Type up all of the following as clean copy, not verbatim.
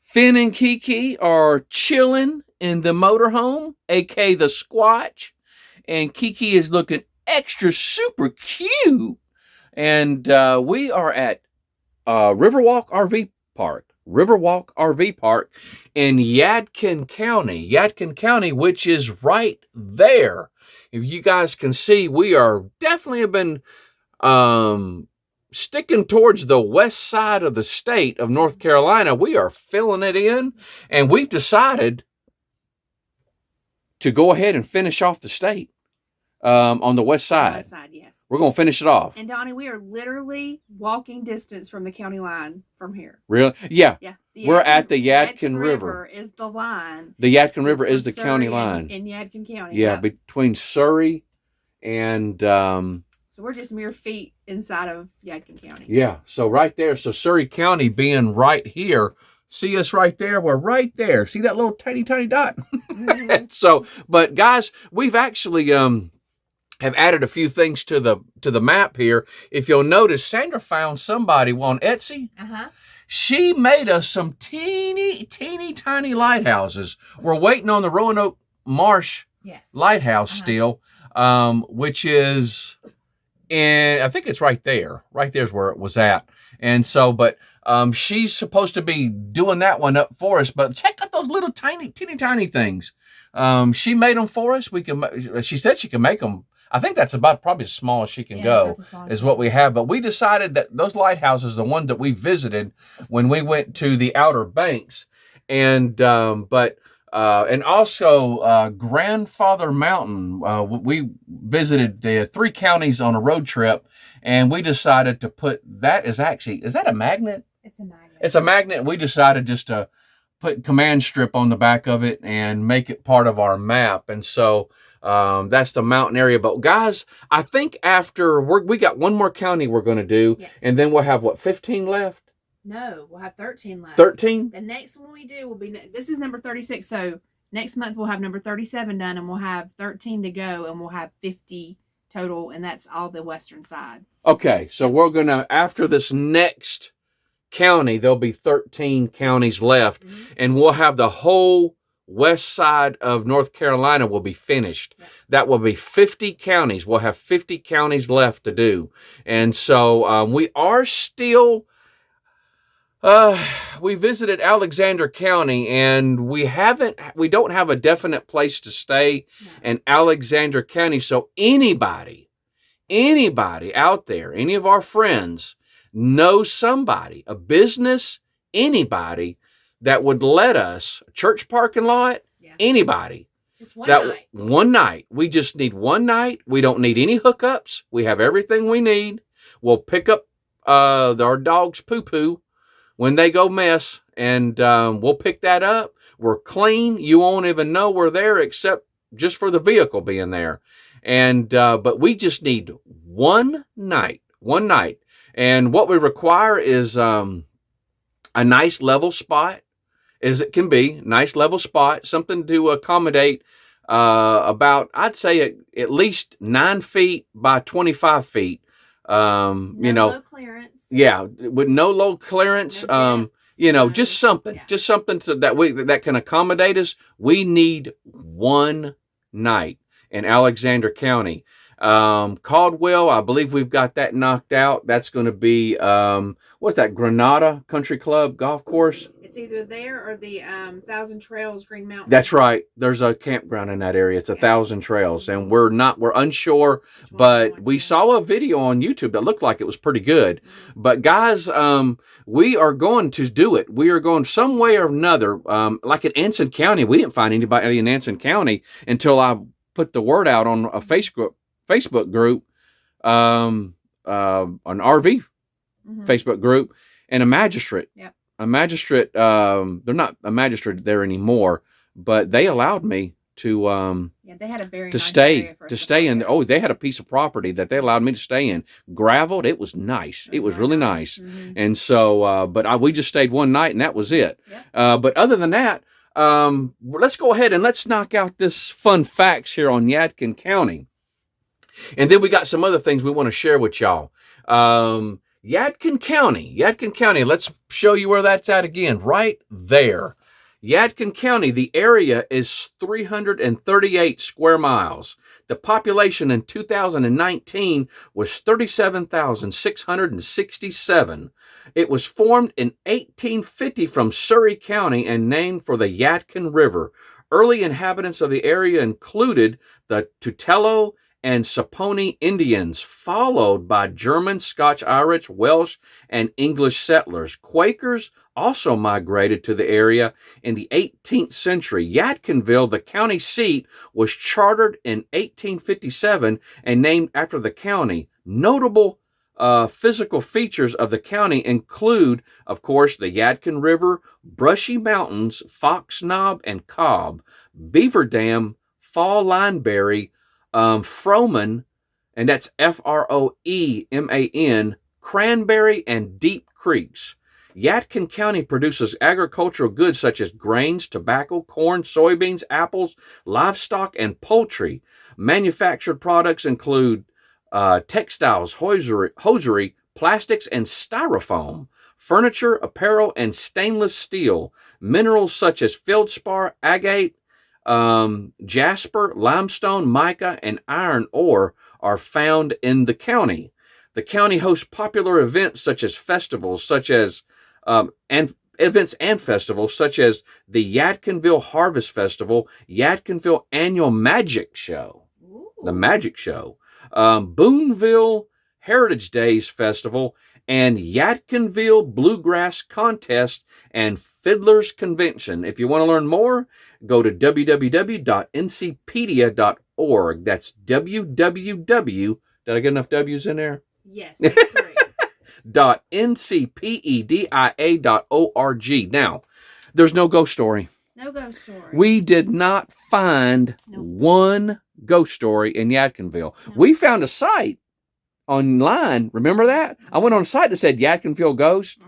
Finn and Kiki are chilling in the motorhome, aka the Squatch, and Kiki is looking extra super cute. And we are at Riverwalk RV Park. Riverwalk RV Park in Yadkin County, which is right there. If you guys can see, we are definitely have been sticking towards the west side of the state of North Carolina. We are filling it in, and we've decided to go ahead and finish off the state on the west side. West side, yes. We're going to finish it off. And Donnie, we are literally walking distance from the county line from here. Really? Yeah. Yeah. We're at the Yadkin River. Is the line. The Yadkin River is the county line. In Yadkin County. Yeah, between Surrey and... so we're just mere feet inside of Yadkin County. Yeah, so right there. So Surrey County being right here. See us right there? We're right there. See that little tiny dot? Mm-hmm. So, but guys, we've actually... have added a few things to the map here. If you'll notice, Sandra found somebody on Etsy. Uh-huh. She made us some teeny tiny lighthouses. We're waiting on the Roanoke Marsh lighthouse still, which is in, I think it's right there. Right there's where it was at. And so, but she's supposed to be doing that one up for us. But check out those little teeny tiny things. She made them for us. She said she can make them. I think that's about probably as small as she can go is what we have. But we decided that those lighthouses, the one that we visited when we went to the Outer Banks, and also Grandfather Mountain. We visited the 3 counties on a road trip, and we decided to put that is that a magnet? It's a magnet. It's a magnet. We decided just to put command strip on the back of it and make it part of our map. And so that's the mountain area. But guys, I think after we got one more county we're going to do, and then we'll have 15 left? No, we'll have 13 left. 13? The next one we do will be, this is number 36. So next month we'll have number 37 done, and we'll have 13 to go, and we'll have 50 total, and that's all the western side. Okay, so we're going to, after this next county, there'll be 13 counties left, and we'll have the whole west side of North Carolina will be finished. That will be 50 counties. We'll have 50 counties left to do. And so we are still, we visited Alexander County, and we don't have a definite place to stay in Alexander County. So anybody out there, any of our friends, know somebody, a business, anybody that would let us, a church parking lot, anybody. Just one night. One night. We just need one night. We don't need any hookups. We have everything we need. We'll pick up our dog's poo-poo when they go mess, and we'll pick that up. We're clean. You won't even know we're there except just for the vehicle being there. And but we just need one night. And what we require is a nice level spot, as it can be, nice level spot, something to accommodate about, I'd say at least 9 feet by 25 feet. Low clearance. Yeah, with no low clearance. Just something that can accommodate us. We need one night in Alexander County. Caldwell, I believe we've got that knocked out. That's going to be, what's that, Granada Country Club golf course? It's either there or the Thousand Trails Green Mountain. That's right. There's a campground in that area. It's 1,000 Trails, and we're unsure, but we saw a video on YouTube that looked like it was pretty good. But guys, we are going to do it. We are going some way or another, like in Anson County. We didn't find anybody in Anson County until I put the word out on a Facebook group, an RV Facebook group, and a magistrate. Yep. A magistrate, they're not a magistrate there anymore, but they allowed me to they had a very to nice stay area for to stay in. Oh, they had a piece of property that they allowed me to stay in. Graveled, it was nice. It was really nice. And so, but we just stayed one night, and that was it. Yep. But other than that, let's go ahead and let's knock out this fun facts here on Yadkin County. And then we got some other things we want to share with y'all. Yadkin County. Let's show you where that's at again. Right there. Yadkin County, the area is 338 square miles. The population in 2019 was 37,667. It was formed in 1850 from Surrey County and named for the Yadkin River. Early inhabitants of the area included the Tutelo and Saponi Indians, followed by German, Scotch, Irish, Welsh, and English settlers. Quakers also migrated to the area in the 18th century. Yadkinville, the county seat, was chartered in 1857 and named after the county. Notable physical features of the county include, of course, the Yadkin River, Brushy Mountains, Fox Knob and Cobb, Beaver Dam, Fall Lineberry, Froman, and that's Froeman, Cranberry, and Deep Creeks. Yadkin County produces agricultural goods such as grains, tobacco, corn, soybeans, apples, livestock, and poultry. Manufactured products include textiles, hosiery, plastics, and styrofoam, furniture, apparel, and stainless steel. Minerals such as feldspar, agate, jasper, limestone, mica, and iron ore are found in the county. The county hosts popular events such as festivals, and festivals such as the Yadkinville Harvest Festival, Yadkinville Annual Magic Show, the Magic Show, Boonville Heritage Days Festival, and Yadkinville Bluegrass Contest and Fiddlers Convention. If you want to learn more, go to www.ncpedia.org. That's www. Did I get enough W's in there? Yes, that's great. .ncpedia.org. Now, there's no ghost story. No ghost story. We did not find one ghost story in Yadkinville. No. We found a site online. Remember that? I went on a site that said Yadkinville Ghost,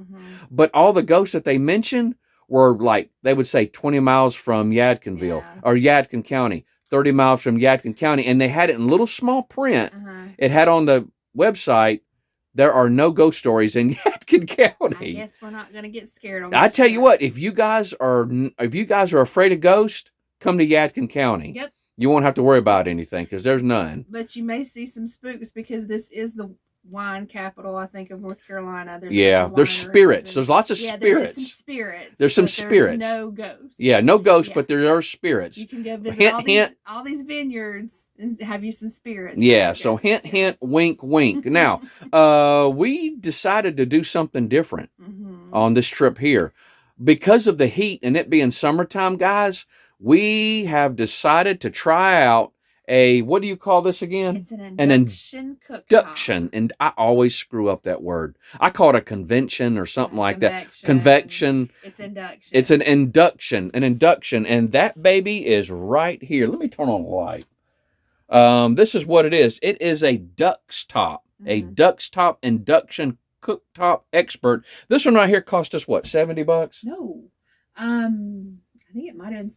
but all the ghosts that they mentioned were like, they would say 20 miles from Yadkinville or Yadkin County, 30 miles from Yadkin County, and they had it in little small print. It had on the website, there are no ghost stories in Yadkin County. I guess we're not going to get scared on I this tell you trip. what, if you guys are afraid of ghosts, come to Yadkin County. Yep. You won't have to worry about anything because there's none. But you may see some spooks because this is the wine capital, I think, of North Carolina. There's spirits. There's lots of spirits. There is some spirits. There's some spirits. There's no ghosts. Yeah, no ghosts, but there are spirits. You can go visit all these vineyards and have you some spirits. Yeah, so hint, wink, wink. Now, we decided to do something different on this trip here. Because of the heat and it being summertime, guys, we have decided to try out what do you call this again? It's an induction cooktop. Induction, and I always screw up that word. I call it a convention or something like that. Convection. It's induction. It's an induction, and that baby is right here. Let me turn on the light. This is what it is. It is a Duck's Top, a Duck's Top induction cooktop expert. This one right here cost us what, $70? No, I think it might have been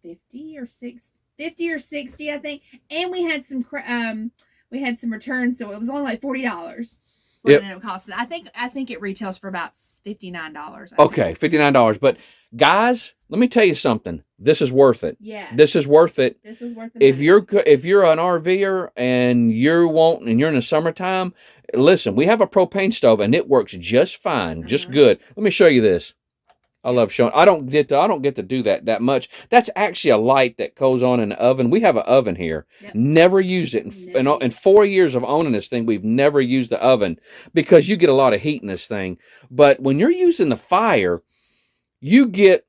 50 or 60, I think. And we had some returns, so it was only like $40. What it ended up costing. I think it retails for about $59. Okay, $59. But guys, let me tell you something. This is worth it. Yeah. This is worth it. This was worth it. If you're an RVer and you're in the summertime, listen, we have a propane stove and it works just fine, just good. Let me show you this. I love showing. I don't get to do that much. That's actually a light that goes on in the oven. We have an oven here. Yep. Never used it. In 4 years of owning this thing, we've never used the oven because you get a lot of heat in this thing. But when you're using the fire, you get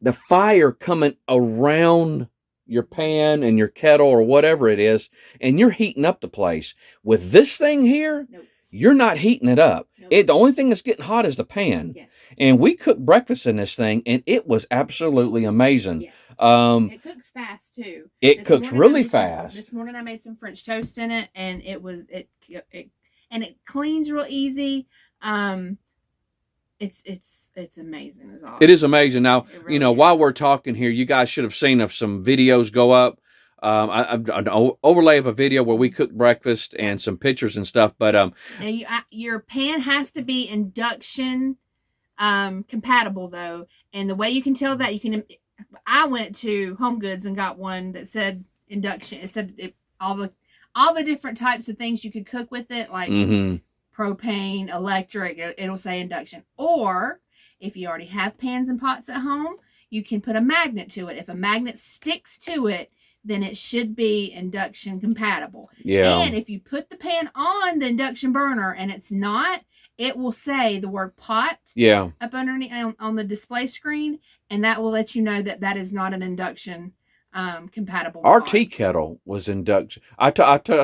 the fire coming around your pan and your kettle or whatever it is, and you're heating up the place. With this thing here, you're not heating it up. The only thing that's getting hot is the pan. Yes. And we cooked breakfast in this thing, and it was absolutely amazing. Yes. It cooks fast too. It cooks really fast. This morning I made some French toast in it, and it cleans real easy. It's amazing. It is amazing. Now, really while we're talking here, you guys should have seen some videos go up An overlay of a video where we cooked breakfast and some pictures and stuff. But now your pan has to be induction compatible though, and the way you can tell that I went to Home Goods and got one that said induction. It said all the different types of things you could cook with it, like propane, electric. It'll say induction. Or if you already have pans and pots at home, you can put a magnet to it. If a magnet sticks to it, then it should be induction compatible. Yeah. And if you put the pan on the induction burner and it's not, it will say the word pot up underneath on the display screen, and that will let you know that that is not an induction compatible. Our tea kettle was induction. I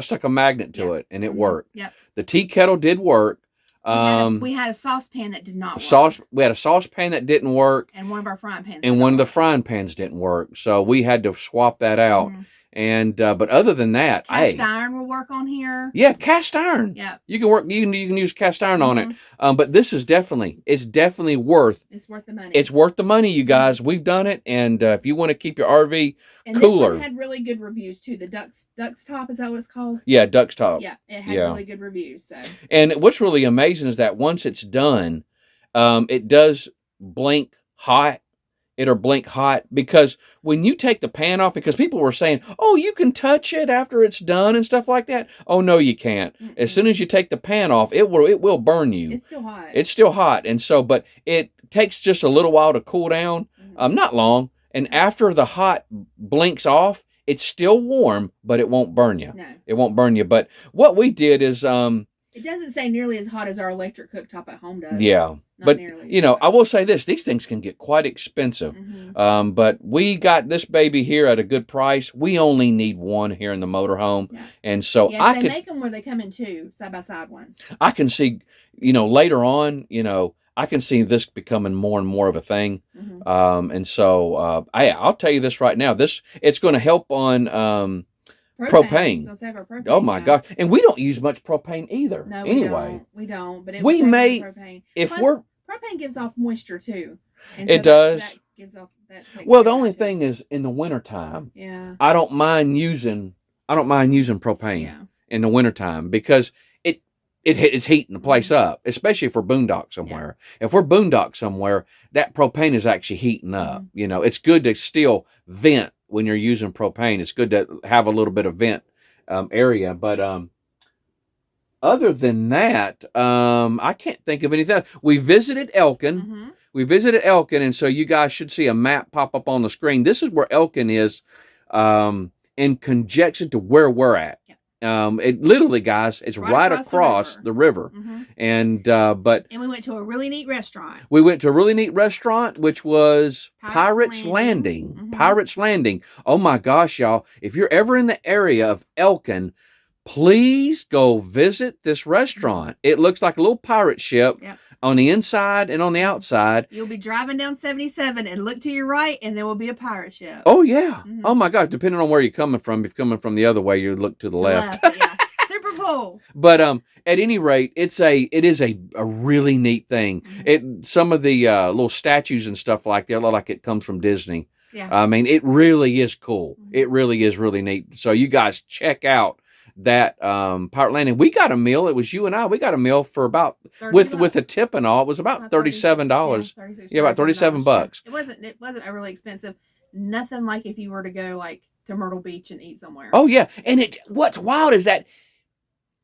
stuck a magnet to it, and it worked. Yep. The tea kettle did work. We had a saucepan that did not work. We had a saucepan that didn't work. And one of our frying pans. And one of the frying pans didn't work. So we had to swap that out. And but other than that, cast iron will work on here. Yeah, cast iron. Yeah, you can use cast iron on it. But this is definitely worth. It's worth the money. It's worth the money, you guys. We've done it, and if you want to keep your RV cooler, this one had really good reviews too. The Duck's Top, is that what it's called? Yeah, Duck's Top. Yeah, it had really good reviews. So, and what's really amazing is that once it's done, it does blink hot. It'll blink hot, because when you take the pan off, because people were saying, oh, you can touch it after it's done and stuff like that. Oh, no, you can't. As soon as you take the pan off, it will burn you. It's still hot. It's still hot. And so, but it takes just a little while to cool down. Not long. And after the hot blinks off, it's still warm, but it won't burn you. No. It won't burn you. But what we did is, it doesn't say nearly as hot as our electric cooktop at home does. Yeah. But, I will say this. These things can get quite expensive. But we got this baby here at a good price. We only need one here in the motorhome. Yeah. And so they make them where they come in two, side-by-side one. I can see, later on, I can see this becoming more and more of a thing. And so I'll tell you this right now. It's going to help on... Propane. So save our propane. Oh my God! And we don't use much propane either. No, we don't. But we may propane. If Plus, propane gives off moisture too. And it does. That gives off that. Well, the only thing is in the wintertime. Yeah. I don't mind using propane in the wintertime, because it's heating the place up, especially if we're boondock somewhere. If we're boondock somewhere, that propane is actually heating up. It's good to still vent. When you're using propane, it's good to have a little bit of vent area. But other than that, I can't think of anything. We visited Yadkin. And so you guys should see a map pop up on the screen. This is where Yadkin is in conjunction to where we're at. It literally, guys, it's right across the river. And we went to a really neat restaurant. We went to a really neat restaurant, which was Pirates Landing. Pirates Landing. Oh my gosh, y'all! If you're ever in the area of Yadkin, please go visit this restaurant. It looks like a little pirate ship. On the inside and on the outside. You'll be driving down 77 and look to your right, and there will be a pirate ship. Oh, yeah. Oh, my gosh. Depending on where you're coming from. If you're coming from the other way, you look to the left. Yeah. Super cool. But at any rate, it is a really neat thing. Some of the little statues and stuff like that look like it comes from Disney. Yeah. I mean, it really is cool. It really is really neat. So you guys check out that Pirate Landing. We got a meal. It was you and I. We got a meal for about with a tip and all. It was about $37. Yeah, about $37. It wasn't overly expensive. Nothing like if you were to go like to Myrtle Beach and eat somewhere. Oh yeah, and what's wild is that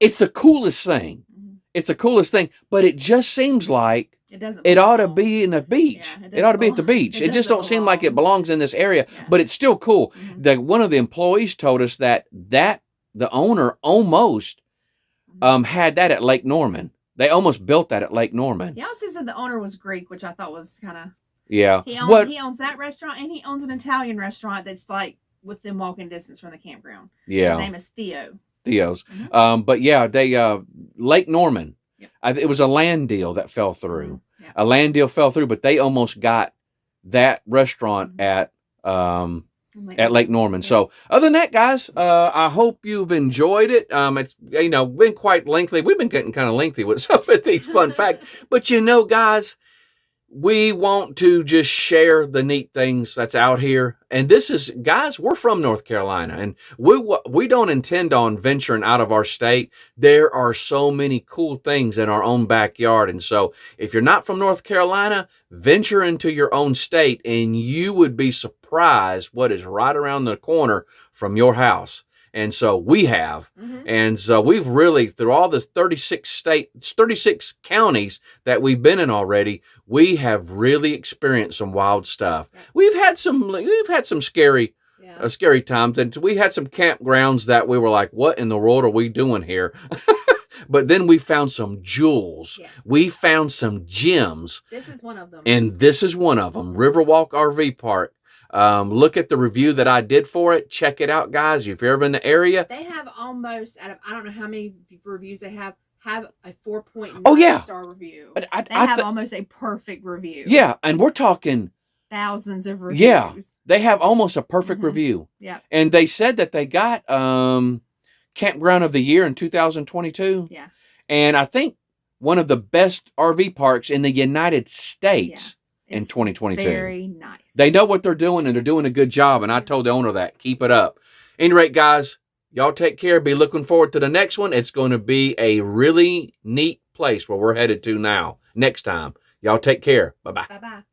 it's the coolest thing. It's the coolest thing, but it just seems like it ought to be in the beach. Yeah, it ought to be at the beach. It just don't seem like it belongs in this area, but it's still cool. One of the employees told us that the owner almost had that at Lake Norman. They almost built that at Lake Norman. He also said the owner was Greek, which I thought was kind of... Yeah. He owns that restaurant, and he owns an Italian restaurant that's like within walking distance from the campground. Yeah. His name is Theo. Theo's. But yeah, they Lake Norman. Yep. It was a land deal that fell through. Yep. A land deal fell through, but they almost got that restaurant at Lake Norman. Yeah. So other than that, guys, I hope you've enjoyed it. It's been quite lengthy. We've been getting kind of lengthy with some of these fun facts, but guys, we want to just share the neat things that's out here. And this is, guys, we're from North Carolina, and we don't intend on venturing out of our state. There are so many cool things in our own backyard. And so if you're not from North Carolina, venture into your own state, and you would be surprised what is right around the corner from your house. And so we have. Mm-hmm. And so we've really, through all the 36 counties that we've been in already, we have really experienced some wild stuff. Yeah. We've had some scary times, and we had some campgrounds that we were like, what in the world are we doing here? But then we found some jewels. Yes. We found some gems. This is one of them. And this is one of them, Riverwalk RV Park. Look at the review that I did for it. Check it out, guys. If you're ever in the area. They have almost, out of, I don't know how many reviews they have a 4.9 star review. They have almost a perfect review. Yeah, and we're talking thousands of reviews. Yeah, they have almost a perfect review. Yeah. And they said that they got Campground of the Year in 2022. Yeah. And I think one of the best RV parks in the United States. Yeah. In 2022. Very nice. They know what they're doing, and they're doing a good job. And I told the owner that. Keep it up. At any rate, guys, y'all take care. Be looking forward to the next one. It's going to be a really neat place where we're headed to now. Next time. Y'all take care. Bye-bye. Bye-bye.